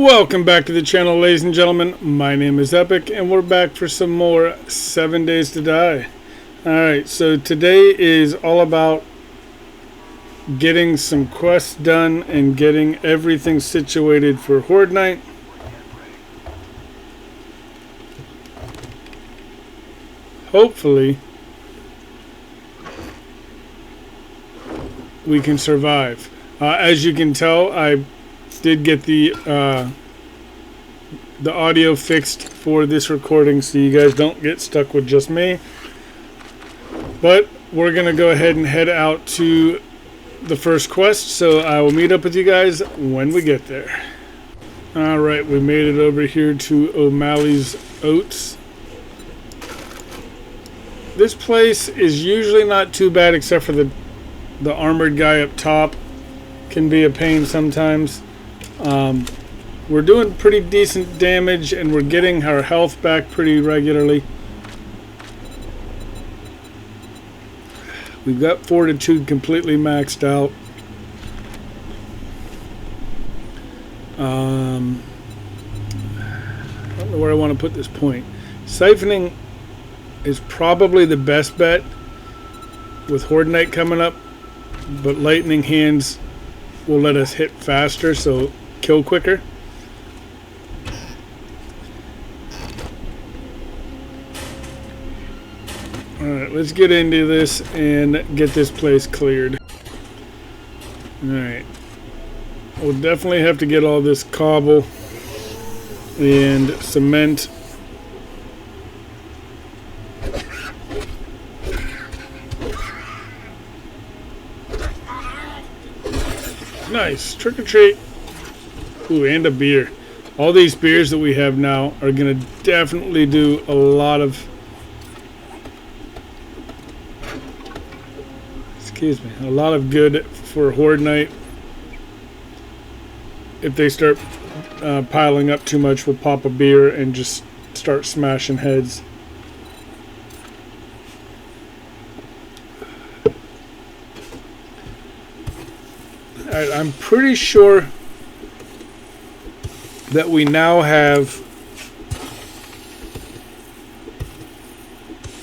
Welcome back to the channel, ladies and gentlemen. My name is Epic, and we're back for some more 7 Days to Die. Alright, so today is all about getting some quests done and getting everything situated for Horde Night. Hopefully, we can survive. As you can tell, I did get the audio fixed for this recording so you guys don't get stuck with just me. But we're going to go ahead and head out to the first quest, so I will meet up with you guys when we get there. Alright, we made it over here to O'Malley's Oats. This place is usually not too bad except for the armored guy up top. Can be a pain sometimes. We're doing pretty decent damage and we're getting our health back pretty regularly. We've got Fortitude completely maxed out. I don't know where I want to put this point. Siphoning is probably the best bet with Horde Night coming up, but Lightning Hands will let us hit faster, so kill quicker. Alright, let's get into this and get this place cleared. Alright. We'll definitely have to get all this cobble and cement. Nice. Trick or treat. Ooh, and a beer. All these beers that we have now are going to definitely do a lot of... Excuse me. A lot of good for Horde Night. If they start piling up too much, we'll pop a beer and just start smashing heads. I'm pretty sure that we now have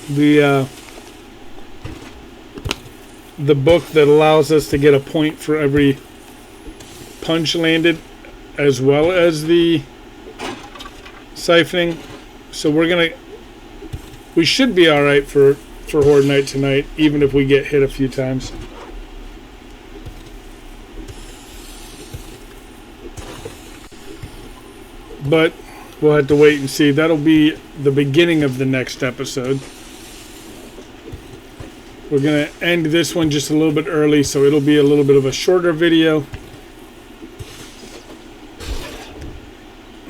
the book that allows us to get a point for every punch landed, as well as the siphoning. So we should be all right for Horde Night tonight, even if we get hit a few times. But we'll have to wait and see. That'll be the beginning of the next episode. We're going to end this one just a little bit early, so it'll be a little bit of a shorter video.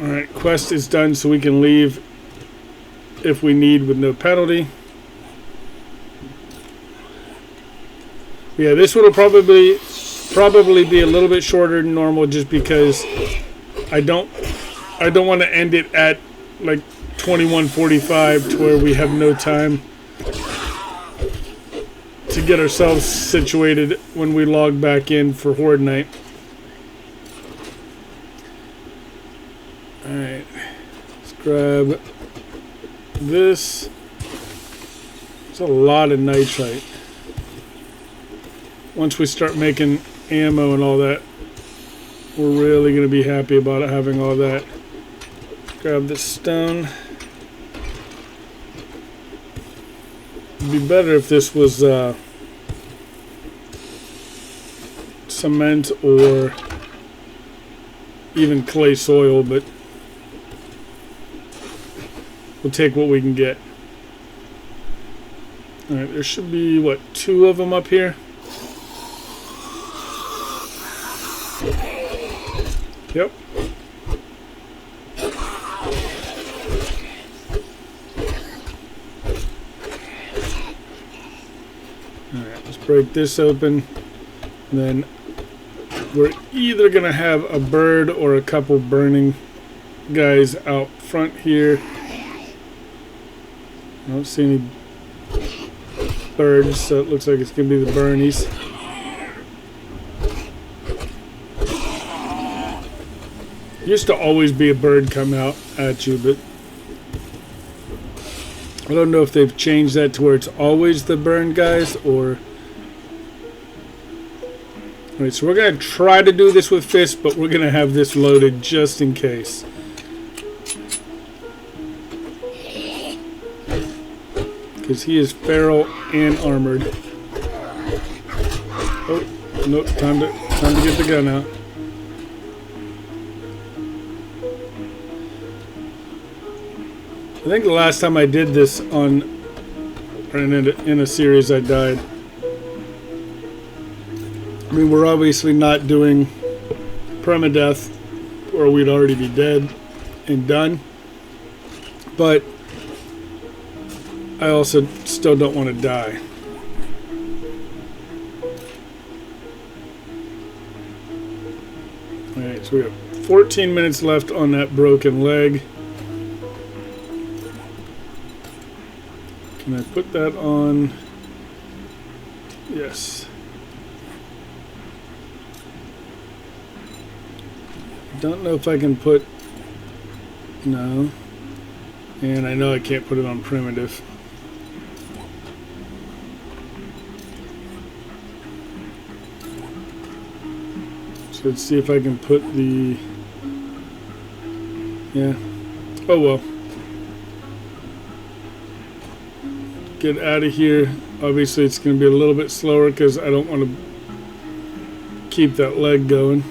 Alright, quest is done, so we can leave if we need with no penalty. Yeah, this one will probably be a little bit shorter than normal, just because I don't want to end it at like 21:45 to where we have no time to get ourselves situated when we log back in for Horde Night. Alright, let's grab this. It's a lot of nitrite. Once we start making ammo and all that, we're really going to be happy about it, having all that. Grab this stone. It'd be better if this was cement or even clay soil, but we'll take what we can get. Alright, there should be, what, 2 of them up here? Yep. Alright, let's break this open. And then we're either going to have a bird or a couple burning guys out front here. I don't see any birds, so it looks like it's going to be the burnies. Used to always be a bird come out at you, but I don't know if they've changed that to where it's always the burn guys or... Alright, so we're going to try to do this with fists, but we're going to have this loaded just in case. Because he is feral and armored. Oh, nope, time to get the gun out. I think the last time I did this on or in a series I died. I mean, we're obviously not doing permadeath or we'd already be dead and done. But I also still don't want to die. Alright, so we have 14 minutes left on that broken leg. Can I put that on? Yes. Don't know if I can put... No. And I know I can't put it on primitive. So let's see if I can put the... Yeah. Oh well. Get out of here. Obviously it's going to be a little bit slower because I don't want to keep that leg going.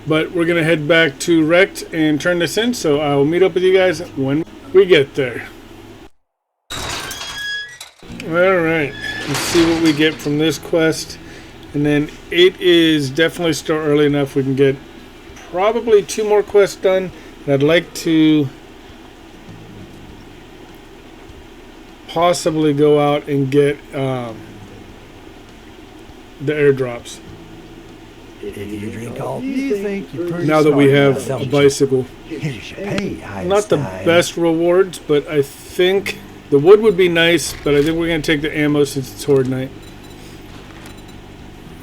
But we're going to head back to Wrecked and turn this in, so I will meet up with you guys when we get there. Alright, let's see what we get from this quest. And then it is definitely still early enough we can get probably 2 more quests done. And I'd like to possibly go out and get the airdrops. If you drink all you think you're pretty now that we have smart, a bicycle. Here's your pay, Not the best rewards, but I think the wood would be nice, but I think we're going to take the ammo since it's Horde night.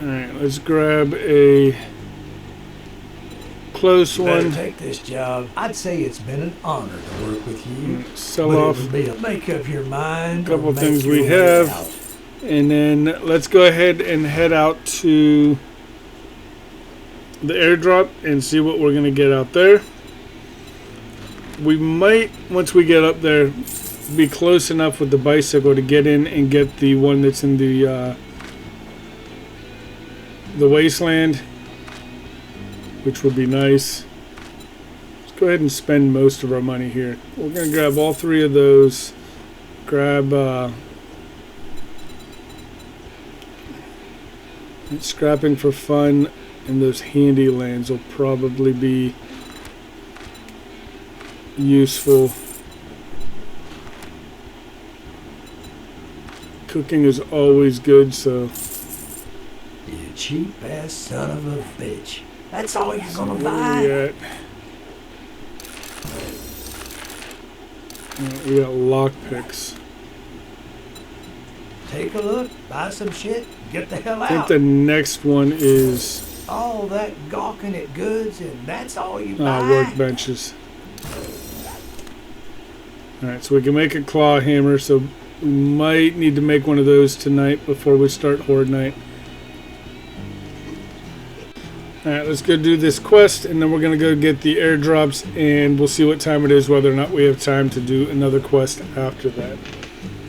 Alright, let's grab a close one. Take this job. I'd say it's been an honor to work with you. Sell but off it would be a make up your mind. a couple of make things your we way have. out. And then let's go ahead and head out to the airdrop and see what we're going to get out there. We might, once we get up there, be close enough with the bicycle to get in and get the one that's in the wasteland, which would be nice. Let's go ahead and spend most of our money here. We're going to grab all 3 of those. Grab scrapping for fun, and those handy lands will probably be useful. Cooking is always good, so... You cheap ass son of a bitch. That's all you're gonna Where buy? we at? We got lockpicks. Take a look, buy some shit, get the hell I think out. the next one is All that gawking at goods, and that's all you buy? workbenches. Alright, so we can make a claw hammer, so we might need to make one of those tonight before we start Horde night. Alright, let's go do this quest, and then we're going to go get the airdrops, and we'll see what time it is, whether or not we have time to do another quest after that.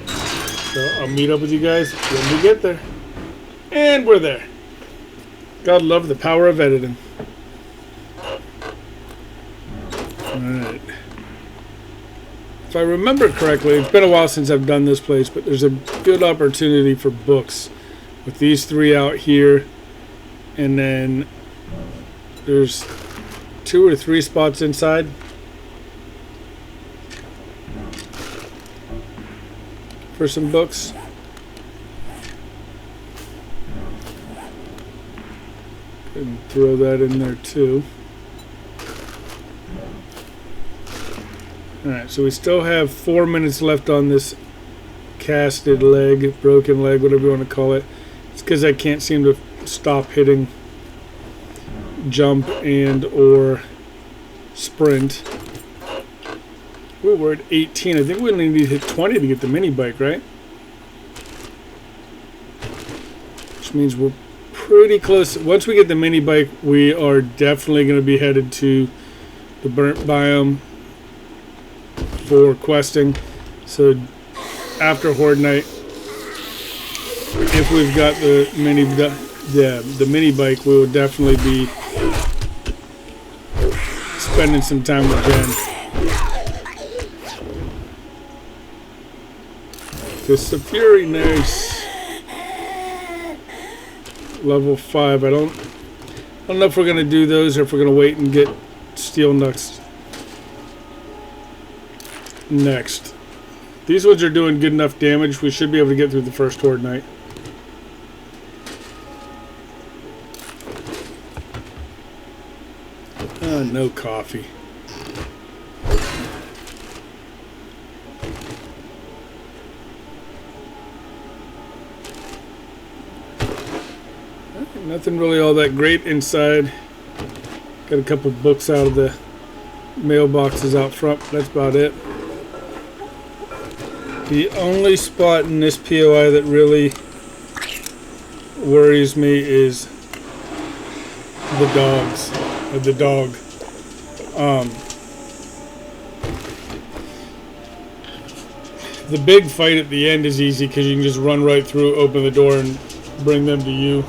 So I'll meet up with you guys when we get there. And we're there. God love the power of editing. Alright. If I remember correctly, it's been a while since I've done this place, but there's a good opportunity for books with these 3 out here, and then there's 2 or 3 spots inside. For some books. And throw that in there too. Alright, so we still have 4 minutes left on this casted leg, broken leg, whatever you want to call it. It's because I can't seem to stop hitting jump and or sprint. We're at 18. I think we only need to hit 20 to get the mini bike, right? Which means we're pretty close. Once we get the mini bike, we are definitely going to be headed to the burnt biome for questing. So after Horde Night, if we've got the mini bike, we will definitely be spending some time with Jen. This is Fury, nice. Level 5. I don't know if we're gonna do those or if we're gonna wait and get Steel Nuts next. These ones are doing good enough damage. We should be able to get through the first Horde Night. No coffee. Nothing really all that great inside. Got a couple books out of the mailboxes out front. That's about it. The only spot in this POI that really worries me is the dogs. The dog. The big fight at the end is easy because you can just run right through, open the door, and bring them to you.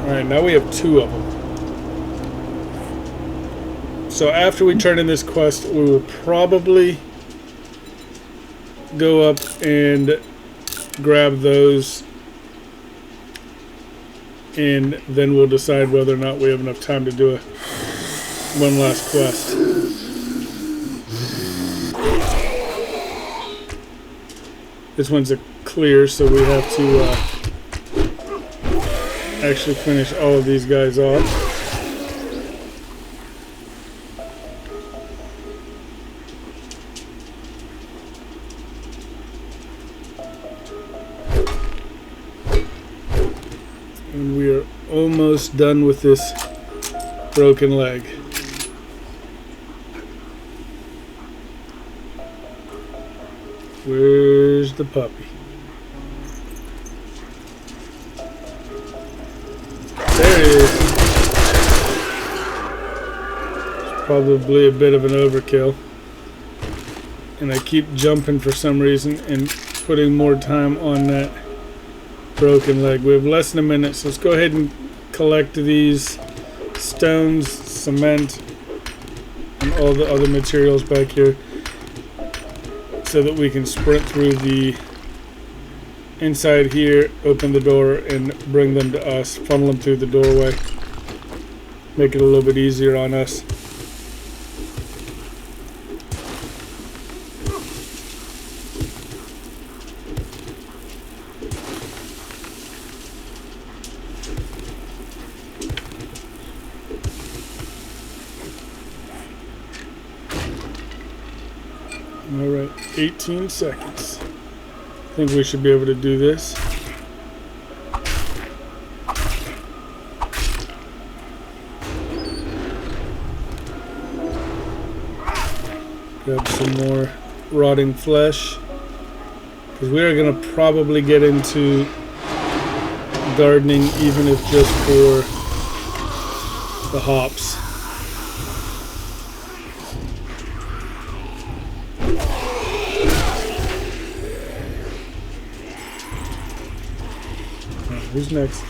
Alright, now we have 2 of them. So after we turn in this quest, we will probably go up and grab those, and then we'll decide whether or not we have enough time to do one last quest. This one's a clear, so we have to actually finish all of these guys off. And we are almost done with this broken leg. Where's the puppy? There he is. It's probably a bit of an overkill. And I keep jumping for some reason and putting more time on that broken leg. We have less than a minute, so let's go ahead and collect these stones, cement, and all the other materials back here so that we can sprint through the inside here, open the door, and bring them to us, funnel them through the doorway, make it a little bit easier on us. Alright, 18 seconds. I think we should be able to do this. Grab some more rotting flesh, because we are going to probably get into gardening, even if just for the hops. Who's next?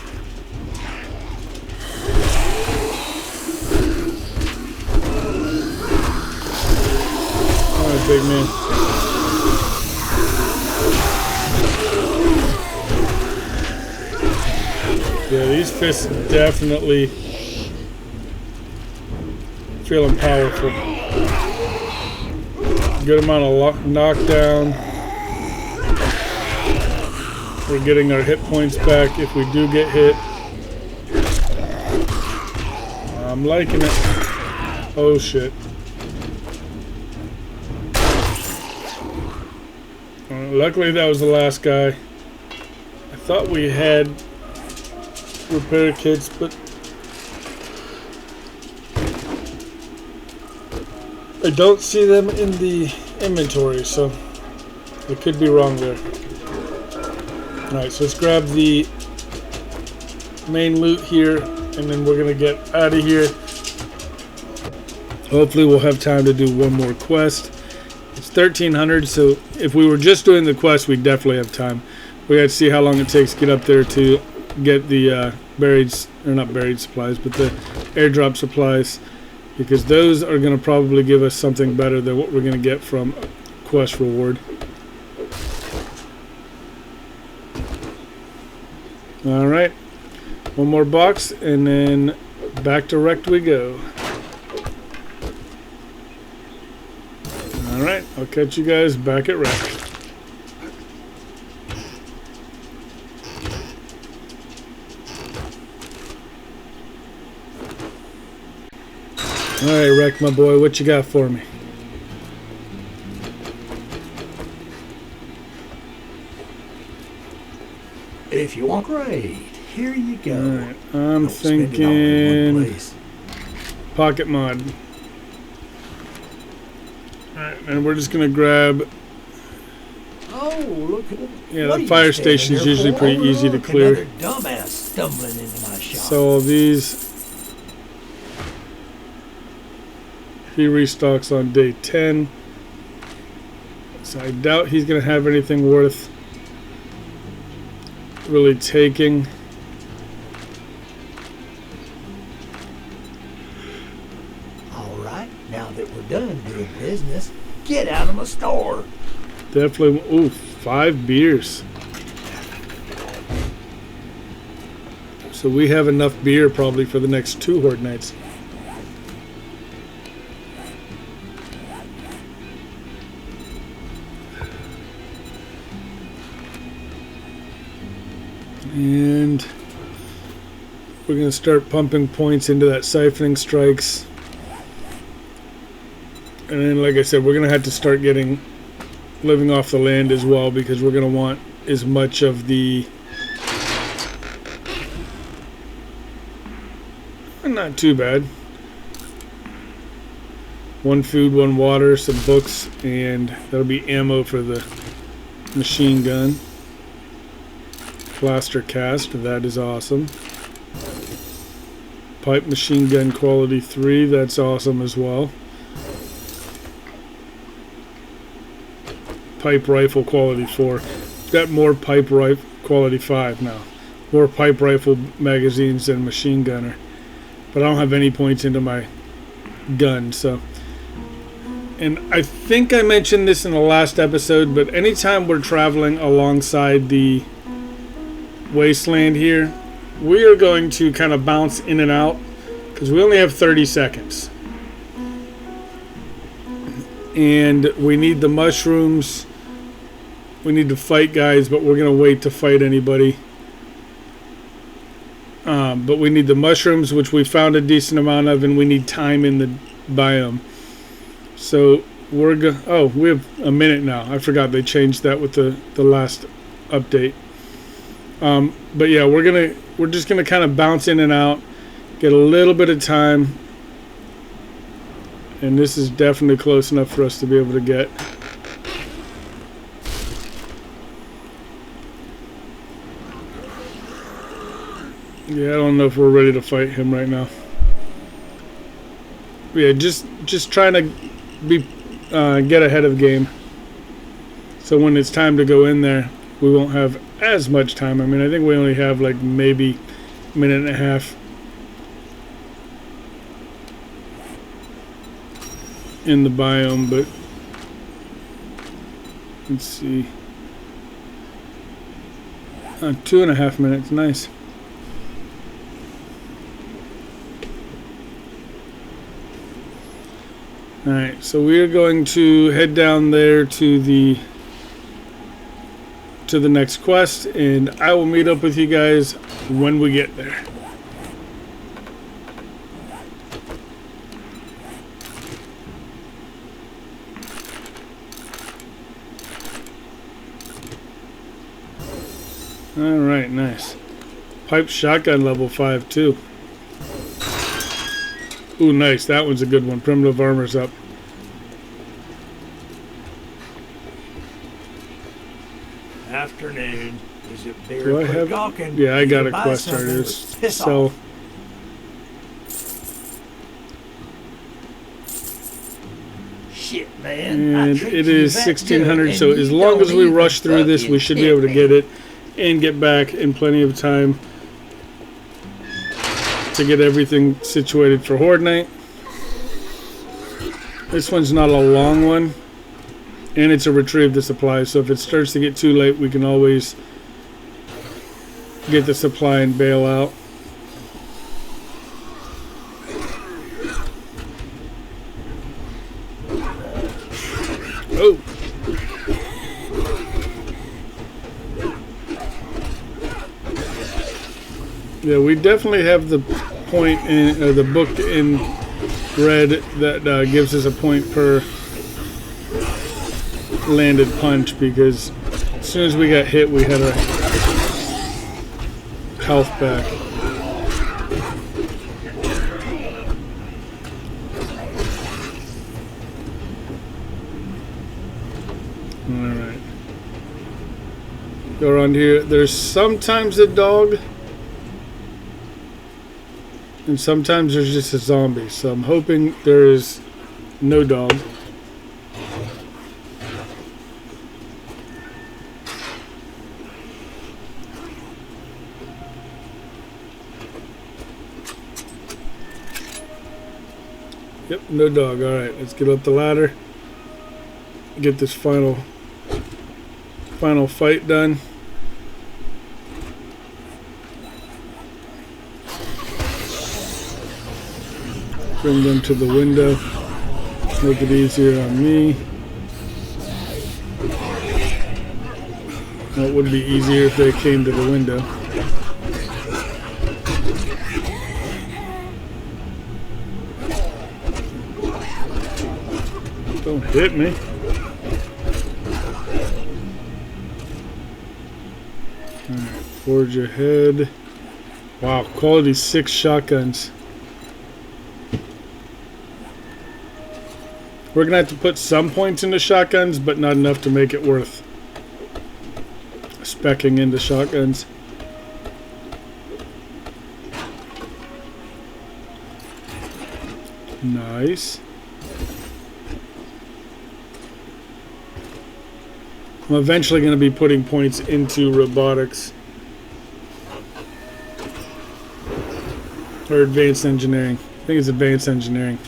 Alright, big man. Yeah, these fists definitely feeling powerful. Good amount of knockdown. We're getting our hit points back if we do get hit. I'm liking it. Oh shit. Luckily that was the last guy. I thought we had repair kits, but I don't see them in the inventory, so I could be wrong there. Alright, so let's grab the main loot here, and then we're gonna get out of here. Hopefully we'll have time to do one more quest. It's 1300, so if we were just doing the quest, we'd definitely have time. We gotta see how long it takes to get up there to get the not buried supplies, but the airdrop supplies, because those are gonna probably give us something better than what we're gonna get from quest reward. Alright, one more box, and then back to Wrecked we go. Alright, I'll catch you guys back at Wrecked. Alright, Wrecked, my boy, what you got for me? If you want raid, here you go. Alright, I'm thinking pocket mod. Alright, and we're just gonna grab. Oh, look at it. Yeah, the fire station's usually pretty easy to clear. Dumbass stumbling into my shop. So these, he restocks on day 10. So I doubt he's gonna have anything worth really taking. Alright, now that we're done doing business, get out of my store. Definitely. Ooh, 5 beers. So we have enough beer probably for the next 2 horde nights. And we're going to start pumping points into that siphoning strikes. And then, like I said, we're going to have to start getting living off the land as well, because we're going to want as much of the... Not too bad. 1 food, 1 water, some books, and that'll be ammo for the machine gun. Plaster cast, that is awesome. Pipe machine gun quality 3, that's awesome as well. Pipe rifle quality 4. Got more pipe rifle quality 5 now. More pipe rifle magazines than machine gunner. But I don't have any points into my gun, so. And I think I mentioned this in the last episode, but anytime we're traveling alongside the wasteland here, we are going to kind of bounce in and out because we only have 30 seconds. And we need the mushrooms. We need to fight guys, but we're going to wait to fight anybody. But we need the mushrooms, which we found a decent amount of, and we need time in the biome. So we're oh, we have a minute now. I forgot they changed that with the last update. But yeah, we're just gonna kind of bounce in and out, get a little bit of time, and this is definitely close enough for us to be able to get. Yeah, I don't know if we're ready to fight him right now. Yeah, just trying to be get ahead of the game. So when it's time to go in there, we won't have as much time. I mean, I think we only have like maybe a minute and a half in the biome, but let's see. 2.5 minutes, nice. Alright, so we are going to head down there to the next quest, and I will meet up with you guys when we get there. Alright, nice. Pipe shotgun level 5 too. Ooh, nice. That one's a good one. Primitive armor's up. Afternoon. Is it beer? Do I have? Gawking? Yeah, I got a Buy quest something, started. but piss So. off. Shit, man. And it is 1600, so as long as we rush through this, we should be able to get it and get back in plenty of time to get everything situated for Horde Night. This one's not a long one, and it's a retrieve the supplies, so if it starts to get too late, we can always get the supply and bail out. Oh! Yeah, we definitely have the point in the book in red that gives us a point per landed punch, because as soon as we got hit, we had our health back. Alright. Go around here. There's sometimes a dog, and sometimes there's just a zombie. So I'm hoping there is no dog. Yep, no dog. Alright, let's get up the ladder. Get this final fight done. Bring them to the window. Make it easier on me. Well, it would be easier if they came to the window. Don't hit me. Alright, forge ahead. Wow, quality 6 shotguns. We're going to have to put some points into shotguns, but not enough to make it worth speccing into shotguns. Nice. I'm eventually going to be putting points into robotics. Or advanced engineering. I think it's advanced engineering.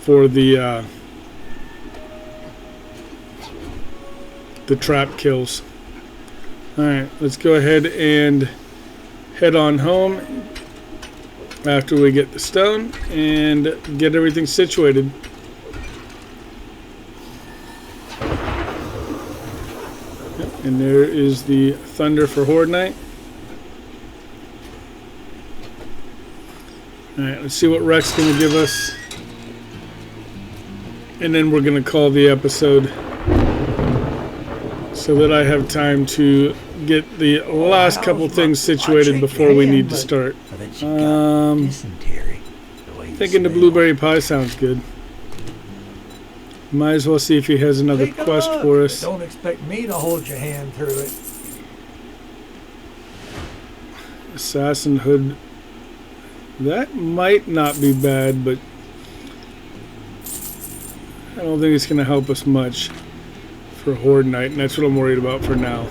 For the trap kills. Alright, let's go ahead and head on home after we get the stone and get everything situated. Yep, and there is the thunder for Horde Night. Alright, let's see what Rex is going to give us. And then we're going to call the episode so that I have time to get the last couple things situated before we need to start. Thinking the blueberry pie sounds good. Might as well see if he has another quest for us. Don't expect me to hold your hand through it. Assassin hood. That might not be bad, but I don't think it's going to help us much for Horde Night, and that's what I'm worried about for now.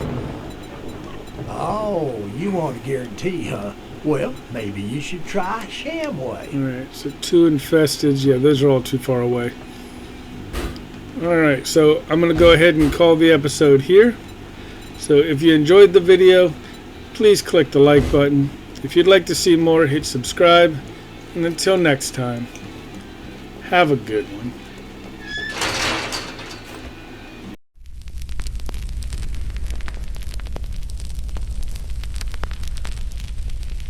Oh, you want a guarantee, huh? Well, maybe you should try Shamway. Alright, so 2 infested. Yeah, those are all too far away. Alright, so I'm going to go ahead and call the episode here. So if you enjoyed the video, please click the like button. If you'd like to see more, hit subscribe. And until next time, have a good one.